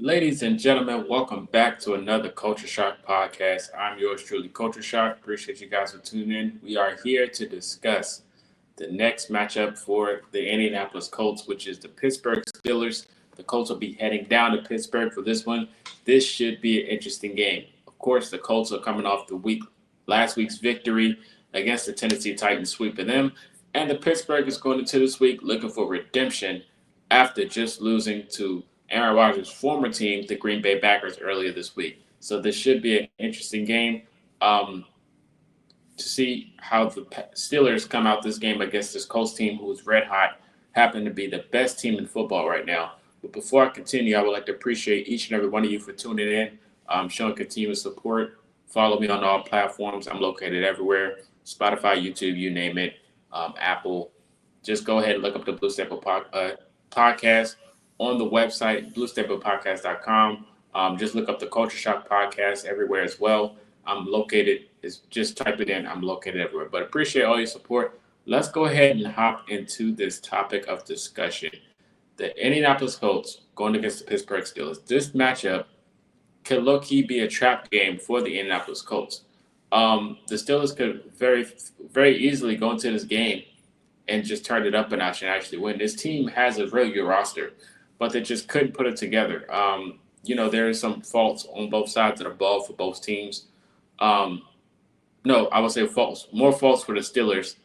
Ladies and gentlemen, welcome back to another Culture Shock podcast. I'm yours truly, Culture Shock. Appreciate you guys for tuning in. We are here to discuss the next matchup for the Indianapolis Colts, which is the Pittsburgh Steelers. The Colts will be heading down to Pittsburgh for this one. This should be an interesting game. Of course, the Colts are coming off last week's victory against the Tennessee Titans, sweeping them. And the Pittsburgh is going into this week looking for redemption after just losing to Aaron Rodgers' former team, the Green Bay Packers, earlier this week. So this should be an interesting game to see how the Steelers come out this game against this Colts team, who is red hot, happen to be the best team in football right now. But before I continue, I would like to appreciate each and every one of you for tuning in, showing continuous support. Follow me on all platforms. I'm located everywhere: Spotify, YouTube, you name it, Apple. Just go ahead and look up the Blue Staple podcast on the website, bluestaplepodcast.com. Just look up the Culture Shock podcast everywhere as well. I'm located, just type it in. I'm located everywhere. But appreciate all your support. Let's go ahead and hop into this topic of discussion. The Indianapolis Colts going against the Pittsburgh Steelers. This matchup could low-key be a trap game for the Indianapolis Colts. The Steelers could very, very easily go into this game and just turn it up a notch and actually win. This team has a really good roster, but they just couldn't put it together. There are some faults on both sides of the ball for both teams. No, I would say faults. More faults for the Steelers.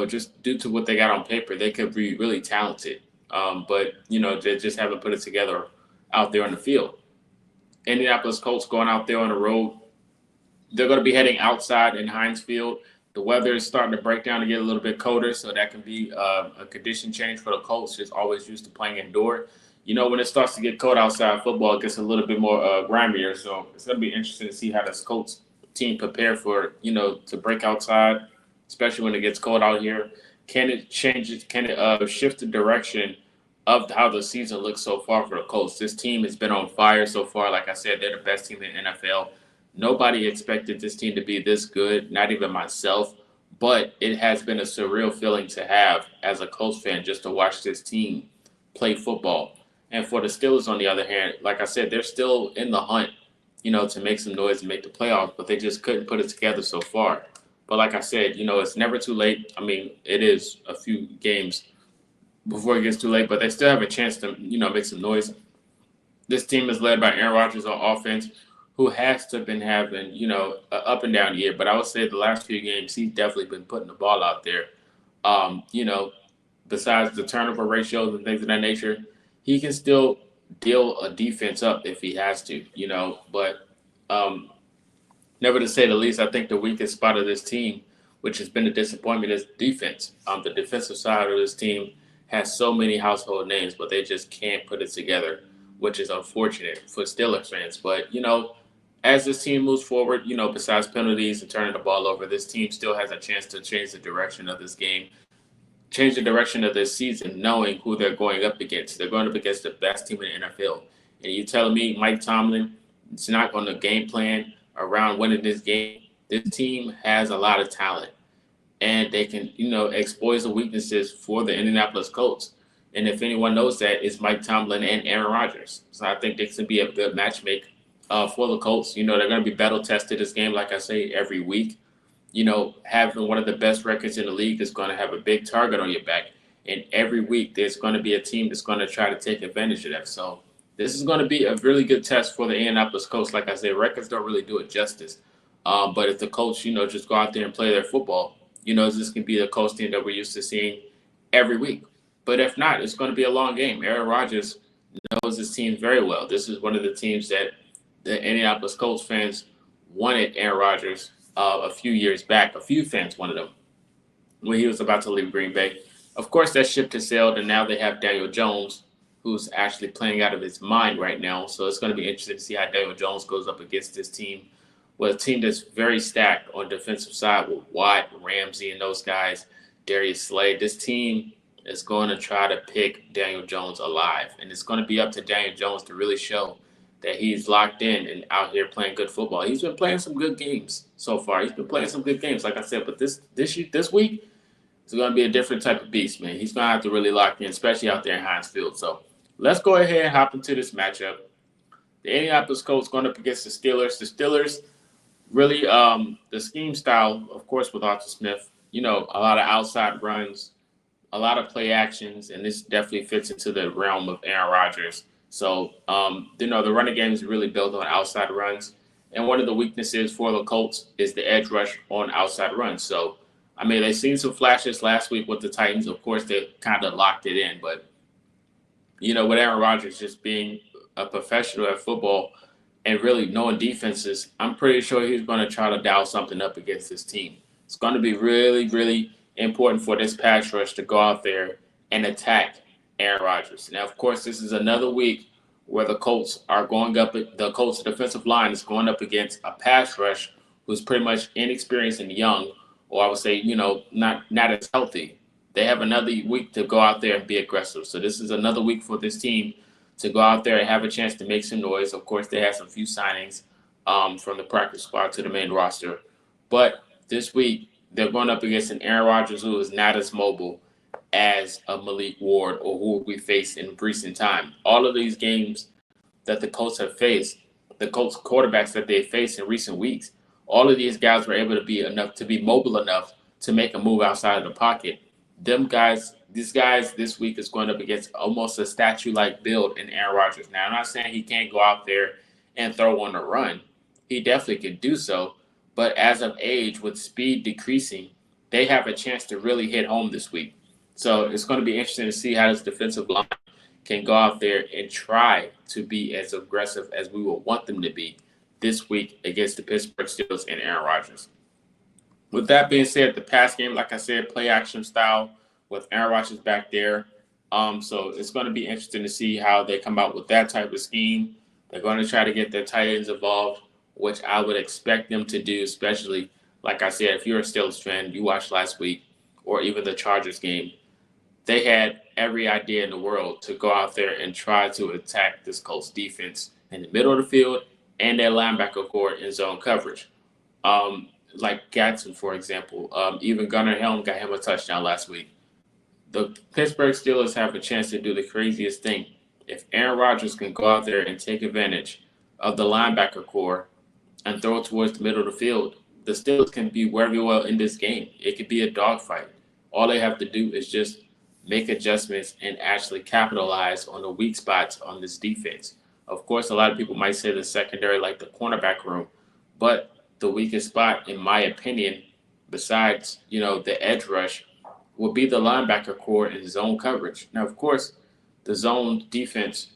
Just due to what they got on paper, they could be really talented. But they just haven't put it together out there on the field. Indianapolis Colts going out there on the road. They're going to be heading outside in Heinz Field. The weather is starting to break down and get a little bit colder, so that can be a condition change for the Colts, just always used to playing indoor. When it starts to get cold outside, football gets a little bit more grimier, so it's going to be interesting to see how this Colts team prepare for, to break outside, especially when it gets cold out here. Can it change it? Can it shift the direction of how the season looks so far for the Colts? This team has been on fire so far. Like I said, they're the best team in the NFL. Nobody expected this team to be this good, not even myself, but it has been a surreal feeling to have as a Colts fan just to watch this team play football. And for the Steelers, on the other hand, like I said, they're still in the hunt, to make some noise and make the playoffs, but they just couldn't put it together so far. But like I said, it's never too late. I mean, it is a few games before it gets too late, but they still have a chance to, make some noise. This team is led by Aaron Rodgers on offense, who has to have been having, an up and down year. But I would say the last few games, he's definitely been putting the ball out there. Besides the turnover ratios and things of that nature, he can still deal a defense up if he has to, But never to say the least, I think the weakest spot of this team, which has been a disappointment, is defense. The defensive side of this team has so many household names, but they just can't put it together, which is unfortunate for Steelers fans. But, as this team moves forward, besides penalties and turning the ball over, this team still has a chance to change the direction of this game, change the direction of this season, knowing who they're going up against. They're going up against the best team in the NFL. And you telling me Mike Tomlin is not going to game plan around winning this game? This team has a lot of talent, and they can, exploit the weaknesses for the Indianapolis Colts. And if anyone knows that, it's Mike Tomlin and Aaron Rodgers. So I think this can be a good matchmake for the Colts. They're going to be battle tested this game, like I say, every week. Having one of the best records in the league is going to have a big target on your back. And every week there's going to be a team that's going to try to take advantage of that. So this is going to be a really good test for the Indianapolis Colts. Like I said, records don't really do it justice. But if the Colts, just go out there and play their football, this can be the Colts team that we're used to seeing every week. But if not, it's going to be a long game. Aaron Rodgers knows his team very well. This is one of the teams that the Indianapolis Colts fans wanted Aaron Rodgers a few years back. A few fans wanted him when he was about to leave Green Bay. Of course, that ship has sailed, and now they have Daniel Jones, who's actually playing out of his mind right now. So it's going to be interesting to see how Daniel Jones goes up against this team, with a team that's very stacked on defensive side with Watt, Ramsey, and those guys, Darius Slade. This team is going to try to pick Daniel Jones alive, and it's going to be up to Daniel Jones to really show that he's locked in and out here playing good football. He's been playing some good games so far. He's been playing some good games, like I said. But this week, it's going to be a different type of beast, man. He's going to have to really lock in, especially out there in Heinz Field. So let's go ahead and hop into this matchup. The Indianapolis Colts going up against the Steelers. The Steelers really, the scheme style, of course, with Arthur Smith, a lot of outside runs, a lot of play actions, and this definitely fits into the realm of Aaron Rodgers. So, the running game is really built on outside runs. And one of the weaknesses for the Colts is the edge rush on outside runs. So, they've seen some flashes last week with the Titans. Of course, they kind of locked it in. But, with Aaron Rodgers just being a professional at football and really knowing defenses, I'm pretty sure he's going to try to dial something up against this team. It's going to be really, really important for this pass rush to go out there and attack Aaron Rodgers. Now, of course, this is another week where the Colts defensive line is going up against a pass rush who's pretty much inexperienced and young, or I would say, not as healthy. They have another week to go out there and be aggressive. So this is another week for this team to go out there and have a chance to make some noise. Of course, they had some few signings from the practice squad to the main roster. But this week, they're going up against an Aaron Rodgers who is not as mobile as a Malik Ward or who we faced in recent time. All of these games that the Colts have faced, the Colts quarterbacks that they faced in recent weeks, all of these guys were able to be mobile enough to make a move outside of the pocket. These guys this week is going up against almost a statue-like build in Aaron Rodgers. Now, I'm not saying he can't go out there and throw on a run. He definitely could do so. But as of age, with speed decreasing, they have a chance to really hit home this week. So it's going to be interesting to see how this defensive line can go out there and try to be as aggressive as we will want them to be this week against the Pittsburgh Steelers and Aaron Rodgers. With that being said, the pass game, like I said, play action style with Aaron Rodgers back there. So it's going to be interesting to see how they come out with that type of scheme. They're going to try to get their tight ends involved, which I would expect them to do, especially, like I said, if you're a Steelers fan, you watched last week, or even the Chargers game, they had every idea in the world to go out there and try to attack this Colts defense in the middle of the field and their linebacker core in zone coverage. Like Gatson, for example. Even Gunnar Helm got him a touchdown last week. The Pittsburgh Steelers have a chance to do the craziest thing. If Aaron Rodgers can go out there and take advantage of the linebacker core and throw it towards the middle of the field, the Steelers can be very well in this game. It could be a dogfight. All they have to do is just make adjustments and actually capitalize on the weak spots on this defense. Of course, a lot of people might say the secondary, like the cornerback room, but the weakest spot, in my opinion, besides, the edge rush, will be the linebacker core in zone coverage. Now, of course, the zone defense,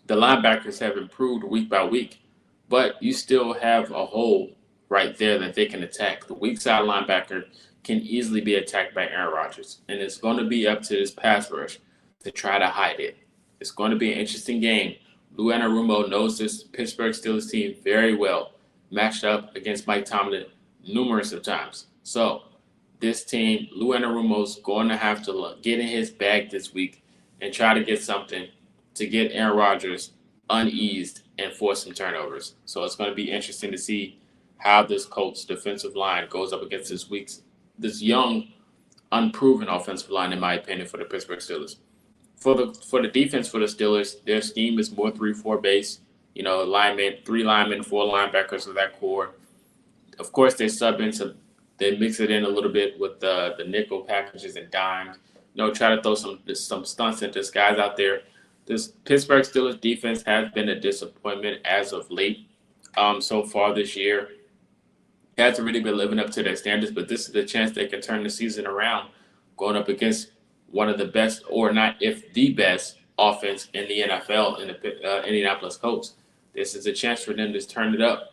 the linebackers have improved week by week, but you still have a hole right there that they can attack. The weak side linebacker can easily be attacked by Aaron Rodgers, and it's going to be up to this pass rush to try to hide it. It's going to be an interesting game. Lou Anarumo knows this Pittsburgh Steelers team very well, matched up against Mike Tomlin numerous of times. So this team, Lou Anarumo's going to have to get in his bag this week and try to get something to get Aaron Rodgers uneased and force some turnovers. So it's going to be interesting to see how this Colts defensive line goes up against this young, unproven offensive line, in my opinion, for the Pittsburgh Steelers. For the defense for the Steelers, their scheme is more 3-4 base. Linemen, 3 linemen, 4 linebackers of that core. Of course, they mix it in a little bit with the nickel packages and dimes. Try to throw some stunts into guys out there. This Pittsburgh Steelers defense has been a disappointment as of late. So far this year, hasn't really been living up to their standards. But this is the chance they can turn the season around, going up against one of the best, or not if the best, offense in the NFL in the Indianapolis Colts. This is a chance for them to turn it up.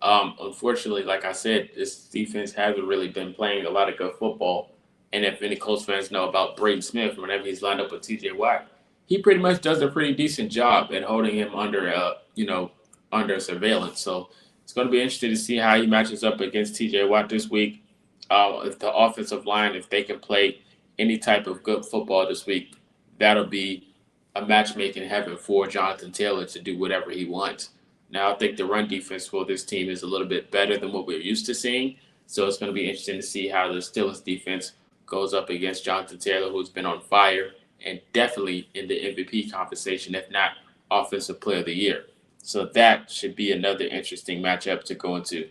Unfortunately, like I said, this defense hasn't really been playing a lot of good football. And if any Colts fans know about Braden Smith, whenever he's lined up with TJ Watt, he pretty much does a pretty decent job at holding him under surveillance. So it's going to be interesting to see how he matches up against TJ Watt this week. If the offensive line, if they can play any type of good football this week, that'll be a matchmaking heaven for Jonathan Taylor to do whatever he wants. Now, I think the run defense for this team is a little bit better than what we're used to seeing. So it's going to be interesting to see how the Steelers defense goes up against Jonathan Taylor, who's been on fire and definitely in the MVP conversation, if not Offensive Player of the Year. So that should be another interesting matchup to go into.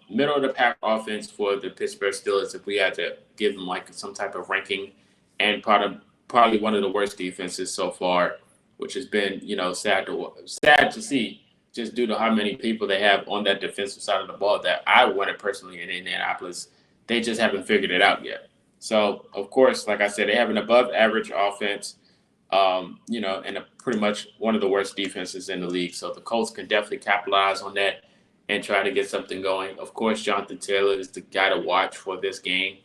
Middle of the pack offense for the Pittsburgh Steelers, if we had to give them like some type of ranking, and probably one of the worst defenses so far, which has been sad to see, just due to how many people they have on that defensive side of the ball that I wanted personally in Indianapolis. They just haven't figured it out yet. So of course, like I said, they have an above average offense, and pretty much one of the worst defenses in the league. So the Colts can definitely capitalize on that and try to get something going. Of course, Jonathan Taylor is the guy to watch for this game,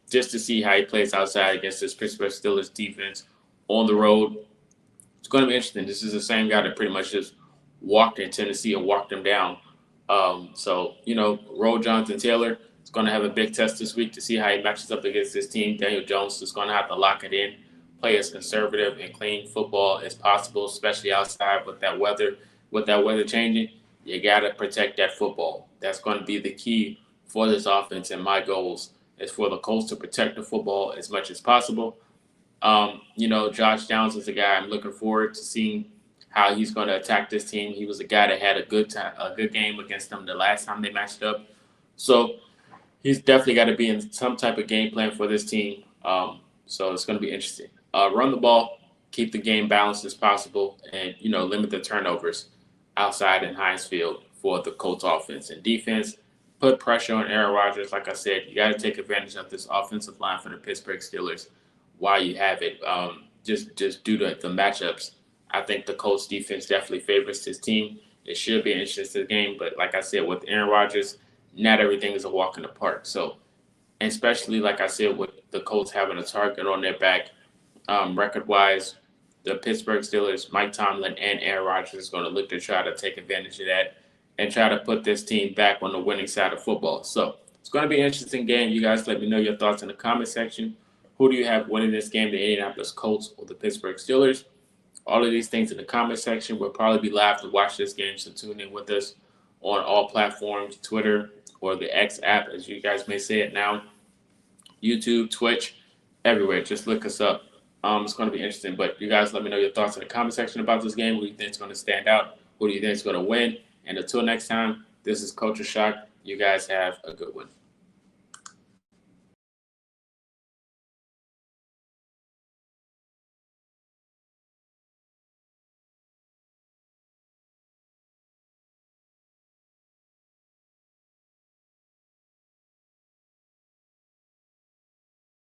just to see how he plays outside against this Pittsburgh Steelers defense on the road. It's going to be interesting. This is the same guy that pretty much just walked in Tennessee and walked them down. Roll Jonathan Taylor is going to have a big test this week to see how he matches up against this team. Daniel Jones is going to have to lock it in, play as conservative and clean football as possible, especially outside with that weather. With that weather changing, you got to protect that football. That's going to be the key for this offense, and my goals is for the Colts to protect the football as much as possible. Josh Downs is a guy I'm looking forward to seeing how he's going to attack this team. He was a guy that had a good game against them the last time they matched up. So he's definitely got to be in some type of game plan for this team. So it's going to be interesting. Run the ball, keep the game balanced as possible, and limit the turnovers outside in Heinz Field for the Colts offense and defense. Put pressure on Aaron Rodgers. Like I said, you got to take advantage of this offensive line for the Pittsburgh Steelers while you have it. Just due to the matchups, I think the Colts defense definitely favors this team. It should be an interesting game, but like I said, with Aaron Rodgers, not everything is a walk in the park. So, and especially like I said, with the Colts having a target on their back, record-wise, the Pittsburgh Steelers, Mike Tomlin, and Aaron Rodgers is going to look to try to take advantage of that and try to put this team back on the winning side of football. So it's going to be an interesting game. You guys let me know your thoughts in the comment section. Who do you have winning this game, the Indianapolis Colts or the Pittsburgh Steelers? All of these things in the comment section. We'll probably be live to watch this game, so tune in with us on all platforms, Twitter or the X app, as you guys may say it now, YouTube, Twitch, everywhere. Just look us up. It's going to be interesting, but you guys let me know your thoughts in the comment section about this game. Who do you think is going to stand out? Who do you think is going to win? And until next time, this is Culture Shock. You guys have a good one.